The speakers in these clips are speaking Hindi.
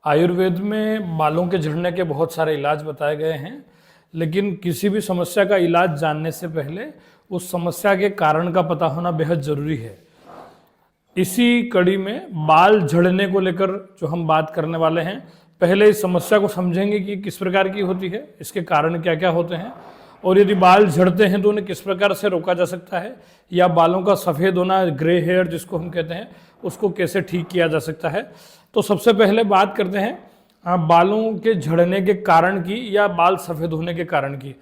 आयुर्वेद में बालों के झड़ने के बहुत सारे इलाज बताए गए हैं, लेकिन किसी भी समस्या का इलाज जानने से पहले उस समस्या के कारण का पता होना बेहद ज़रूरी है। इसी कड़ी में बाल झड़ने को लेकर जो हम बात करने वाले हैं, पहले इस समस्या को समझेंगे कि किस प्रकार की होती है, इसके कारण क्या क्या होते हैं, और यदि बाल झड़ते हैं तो उन्हें किस प्रकार से रोका जा सकता है, या बालों का सफ़ेद होना, ग्रे हेयर जिसको हम कहते हैं, उसको कैसे ठीक किया जा सकता है। तो सबसे पहले बात करते हैं बालों के झड़ने के कारण की या बाल सफ़ेद होने के कारण की।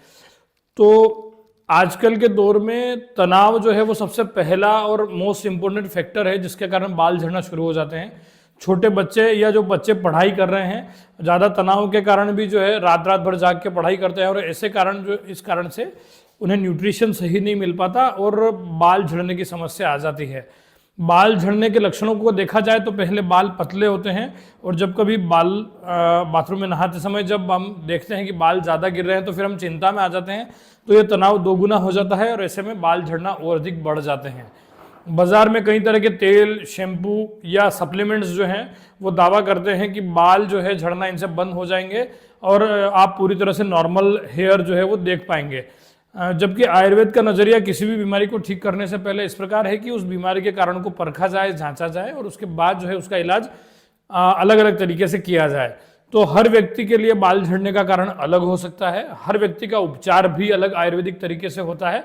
तो आजकल के दौर में तनाव जो है वो सबसे पहला और मोस्ट इम्पोर्टेंट फैक्टर है जिसके कारण बाल झड़ना शुरू हो जाते हैं। छोटे बच्चे या जो बच्चे पढ़ाई कर रहे हैं, ज़्यादा तनाव के कारण भी जो है रात रात भर जाग के पढ़ाई करते हैं, और ऐसे कारण जो इस कारण से उन्हें न्यूट्रिशन सही नहीं मिल पाता और बाल झड़ने की समस्या आ जाती है। बाल झड़ने के लक्षणों को देखा जाए तो पहले बाल पतले होते हैं, और जब कभी बाल बाथरूम में नहाते समय जब हम देखते हैं कि बाल ज़्यादा गिर रहे हैं तो फिर हम चिंता में आ जाते हैं, तो ये तनाव दोगुना हो जाता है और ऐसे में बाल झड़ना और अधिक बढ़ जाते हैं। बाजार में कई तरह के तेल, शैम्पू या सप्लीमेंट्स जो हैं वो दावा करते हैं कि बाल जो है झड़ना इनसे बंद हो जाएंगे और आप पूरी तरह से नॉर्मल हेयर जो है वो देख पाएंगे। जबकि आयुर्वेद का नज़रिया किसी भी बीमारी को ठीक करने से पहले इस प्रकार है कि उस बीमारी के कारण को परखा जाए, जांचा जाए, और उसके बाद जो है उसका इलाज अलग अलग तरीके से किया जाए। तो हर व्यक्ति के लिए बाल झड़ने का कारण अलग हो सकता है, हर व्यक्ति का उपचार भी अलग आयुर्वेदिक तरीके से होता है।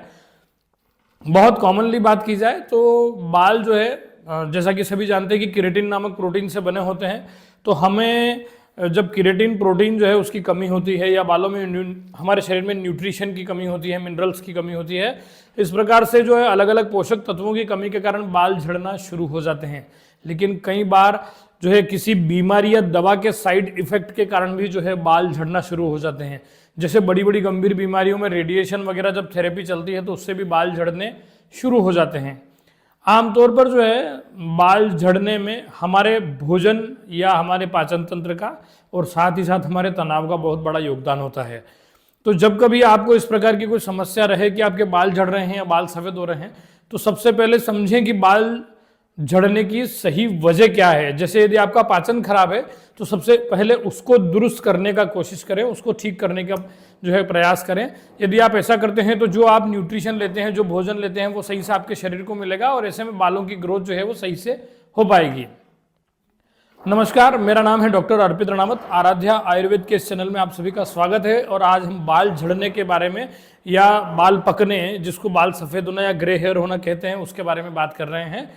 बहुत कॉमनली बात की जाए तो बाल जो है जैसा कि सभी जानते हैं कि केराटिन नामक प्रोटीन से बने होते हैं। तो हमें जब केराटिन प्रोटीन जो है उसकी कमी होती है, या बालों में हमारे शरीर में न्यूट्रिशन की कमी होती है, मिनरल्स की कमी होती है, इस प्रकार से जो है अलग अलग पोषक तत्वों की कमी के कारण बाल झड़ना शुरू हो जाते हैं। लेकिन कई बार जो है किसी बीमारी या दवा के साइड इफेक्ट के कारण भी जो है बाल झड़ना शुरू हो जाते हैं। जैसे बड़ी बड़ी गंभीर बीमारियों में रेडिएशन वगैरह जब थेरेपी चलती है तो उससे भी बाल झड़ने शुरू हो जाते हैं। आमतौर पर जो है बाल झड़ने में हमारे भोजन या हमारे पाचन तंत्र का और साथ ही साथ हमारे तनाव का बहुत बड़ा योगदान होता है। तो जब कभी आपको इस प्रकार की कोई समस्या रहे कि आपके बाल झड़ रहे हैं या बाल सफ़ेद हो रहे हैं, तो सबसे पहले समझें कि बाल झड़ने की सही वजह क्या है। जैसे यदि आपका पाचन खराब है तो सबसे पहले उसको दुरुस्त करने का कोशिश करें, उसको ठीक करने का जो है प्रयास करें। यदि आप ऐसा करते हैं तो जो आप न्यूट्रिशन लेते हैं, जो भोजन लेते हैं, वो सही से आपके शरीर को मिलेगा, और ऐसे में बालों की ग्रोथ जो है वो सही से हो पाएगी। नमस्कार, मेरा नाम है डॉक्टर अर्पित रणावत। आराध्या आयुर्वेद के इस चैनल में आप सभी का स्वागत है। और आज हम बाल झड़ने के बारे में, या बाल पकने, जिसको बाल सफ़ेद होना या ग्रे हेयर होना कहते हैं, उसके बारे में बात कर रहे हैं।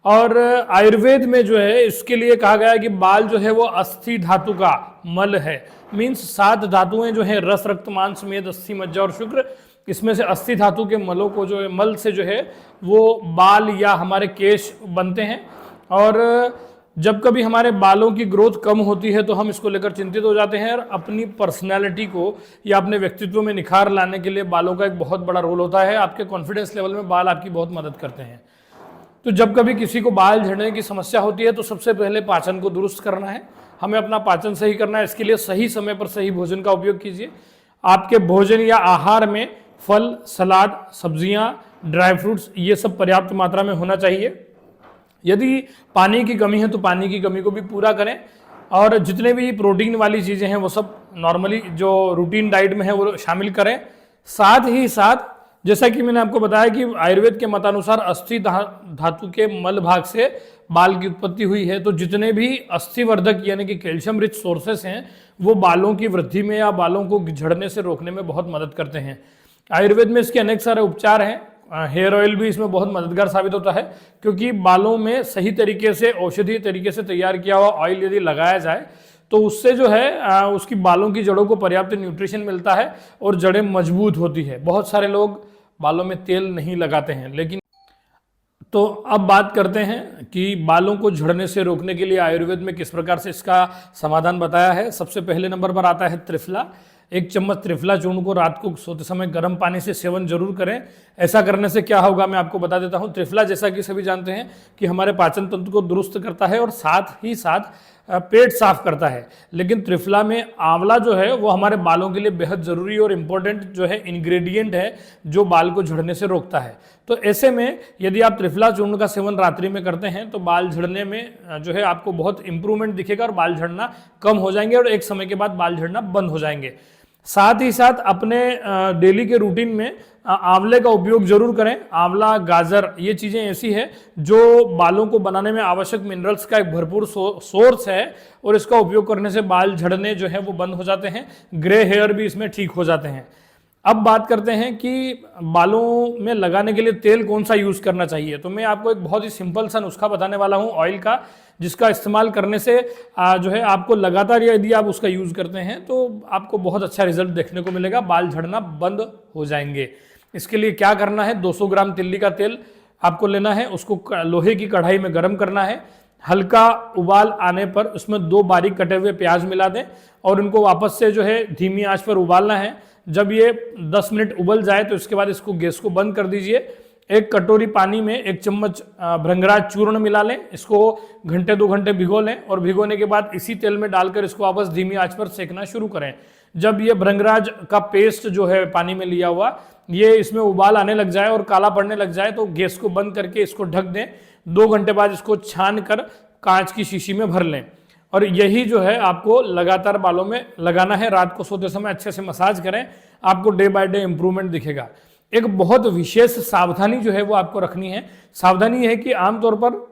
और आयुर्वेद में जो है इसके लिए कहा गया है कि बाल जो है वो अस्थि धातु का मल है। मीन्स 7 धातुएं जो है, रस, रक्त, मांस, मेद, अस्थि, मज्जा और शुक्र, इसमें से अस्थि धातु के मलों को जो है, मल से जो है वो बाल या हमारे केश बनते हैं। और जब कभी हमारे बालों की ग्रोथ कम होती है तो हम इसको लेकर चिंतित हो जाते हैं, और अपनी पर्सनैलिटी को या अपने व्यक्तित्व में निखार लाने के लिए बालों का एक बहुत बड़ा रोल होता है। आपके कॉन्फिडेंस लेवल में बाल आपकी बहुत मदद करते हैं। तो जब कभी किसी को बाल झड़ने की समस्या होती है तो सबसे पहले पाचन को दुरुस्त करना है, हमें अपना पाचन सही करना है। इसके लिए सही समय पर सही भोजन का उपयोग कीजिए। आपके भोजन या आहार में फल, सलाद, सब्जियां, ड्राई फ्रूट्स, ये सब पर्याप्त मात्रा में होना चाहिए। यदि पानी की कमी है तो पानी की कमी को भी पूरा करें, और जितने भी प्रोटीन वाली चीज़ें हैं वो सब नॉर्मली जो रूटीन डाइट में है वो शामिल करें। साथ ही साथ जैसा कि मैंने आपको बताया कि आयुर्वेद के मतानुसार अस्थि धातु के मल भाग से बाल की उत्पत्ति हुई है, तो जितने भी अस्थिवर्धक यानी कि कैल्शियम रिच सोर्सेस हैं वो बालों की वृद्धि में या बालों को झड़ने से रोकने में बहुत मदद करते हैं। आयुर्वेद में इसके अनेक सारे उपचार हैं। हेयर ऑयल भी इसमें बहुत मददगार साबित होता है, क्योंकि बालों में सही तरीके से औषधीय तरीके से तैयार किया हुआ ऑयल यदि लगाया जाए तो उससे जो है उसकी बालों की जड़ों को पर्याप्त न्यूट्रिशन मिलता है और जड़ें मजबूत होती है। बहुत सारे लोग बालों में तेल नहीं लगाते हैं। लेकिन तो अब बात करते हैं कि बालों को झड़ने से रोकने के लिए आयुर्वेद में किस प्रकार से इसका समाधान बताया है। सबसे पहले नंबर पर आता है त्रिफला। 1 चम्मच त्रिफला चूर्ण को रात को सोते समय गर्म पानी से सेवन जरूर करें। ऐसा करने से क्या होगा मैं आपको बता देता हूं। त्रिफला, जैसा कि सभी जानते हैं, कि हमारे पाचन तंत्र को दुरुस्त करता है और साथ ही साथ पेट साफ करता है। लेकिन त्रिफला में आंवला जो है वो हमारे बालों के लिए बेहद ज़रूरी और इम्पोर्टेंट जो है इंग्रेडिएंट है, जो बाल को झड़ने से रोकता है। तो ऐसे में यदि आप त्रिफला चूर्ण का सेवन रात्रि में करते हैं तो बाल झड़ने में जो है आपको बहुत इंप्रूवमेंट दिखेगा और बाल झड़ना कम हो जाएंगे और एक समय के बाद बाल झड़ना बंद हो जाएंगे। साथ ही साथ अपने डेली के रूटीन में आंवले का उपयोग जरूर करें। आंवला, गाजर, ये चीज़ें ऐसी है जो बालों को बनाने में आवश्यक मिनरल्स का एक भरपूर सोर्स है और इसका उपयोग करने से बाल झड़ने जो है वो बंद हो जाते हैं, ग्रे हेयर भी इसमें ठीक हो जाते हैं। अब बात करते हैं कि बालों में लगाने के लिए तेल कौन सा यूज़ करना चाहिए। तो मैं आपको एक बहुत ही सिंपल सा नुस्खा बताने वाला हूँ ऑयल का, जिसका इस्तेमाल करने से जो है आपको लगातार यदि आप उसका यूज़ करते हैं तो आपको बहुत अच्छा रिजल्ट देखने को मिलेगा, बाल झड़ना बंद हो जाएंगे। इसके लिए क्या करना है, 200 ग्राम तिल्ली का तेल आपको लेना है, उसको लोहे की कढ़ाई में गर्म करना है। हल्का उबाल आने पर उसमें 2 बारीक कटे हुए प्याज मिला दें और उनको वापस से जो है धीमी आंच पर उबालना है। जब ये 10 मिनट उबल जाए तो इसके बाद इसको गैस को बंद कर दीजिए। एक कटोरी पानी में 1 चम्मच भृंगराज चूर्ण मिला लें, इसको घंटे 2 घंटे भिगो लें और भिगोने के बाद इसी तेल में डालकर इसको वापस धीमी आंच पर सेकना शुरू करें। जब ये भृंगराज का पेस्ट जो है पानी में लिया हुआ ये इसमें उबाल आने लग जाए और काला पड़ने लग जाए तो गैस को बंद करके इसको ढक दें। 2 घंटे बाद इसको छान कर कांच की शीशी में भर लें और यही जो है आपको लगातार बालों में लगाना है। रात को सोते समय अच्छे से मसाज करें, आपको डे बाय डे इंप्रूवमेंट दिखेगा। एक बहुत विशेष सावधानी जो है वो आपको रखनी है। सावधानी यह है कि आमतौर पर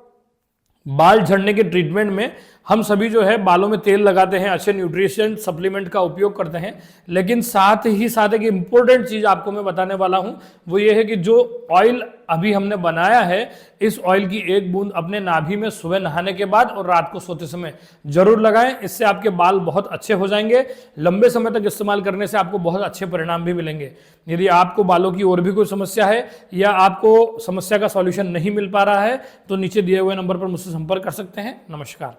बाल झड़ने के ट्रीटमेंट में हम सभी जो है बालों में तेल लगाते हैं, अच्छे न्यूट्रिशन सप्लीमेंट का उपयोग करते हैं, लेकिन साथ ही साथ एक इम्पोर्टेंट चीज आपको मैं बताने वाला हूं, वो ये है कि जो ऑयल अभी हमने बनाया है इस ऑयल की 1 बूंद अपने नाभि में सुबह नहाने के बाद और रात को सोते समय जरूर लगाएं। इससे आपके बाल बहुत अच्छे हो जाएंगे। लंबे समय तक इस्तेमाल करने से आपको बहुत अच्छे परिणाम भी मिलेंगे। यदि आपको बालों की और भी कोई समस्या है या आपको समस्या का सॉल्यूशन नहीं मिल पा रहा है तो नीचे दिए हुए नंबर पर मुझसे संपर्क कर सकते हैं। नमस्कार।